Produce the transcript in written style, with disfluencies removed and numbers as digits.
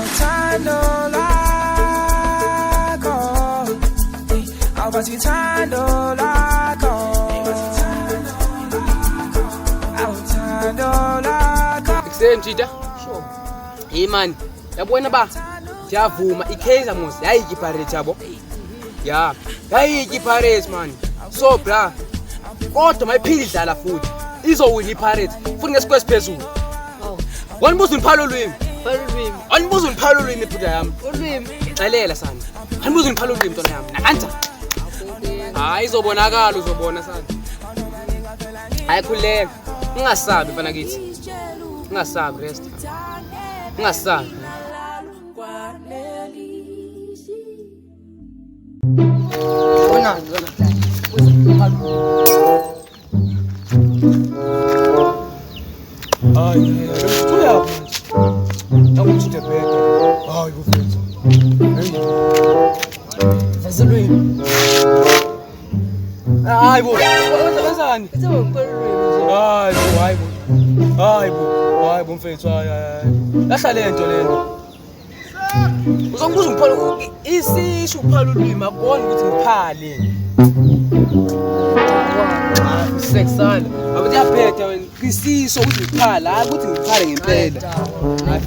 awuthando lakho awubathi thando lakho awuthando lakho Kusentshita sure hey man yabona ba ngiyavuma iKaizer Mos yayikiparate yabo ya yayikiparate man so bra kodwa mayiphili dlala futhi izowina iPirates futhi ngesikwe siphezulu wanibuza uniphala olwimi wanibuza uniphala olwimi bhuda yami Ulwimi. xelela sana wanibuza uniphala olwimi ntona yami nakanja hayi izobonakala uzobona sana hayi khuleka ungasabi mfana kithi ungasabi rest ungasabi Wona hayi uyaphi akuthi ndebheke hayi kufethu Vaselwini. hayi bo wenzani hayi bo mfethu hayi lahla lento lento uzongibuza ngiphala isisho ukuphala ulwimi akubona ukuthi ngiphale sexana abathi yaphetha wena isiso ukuthi ngiphala hayi ukuthi ngiphale ngempela hayi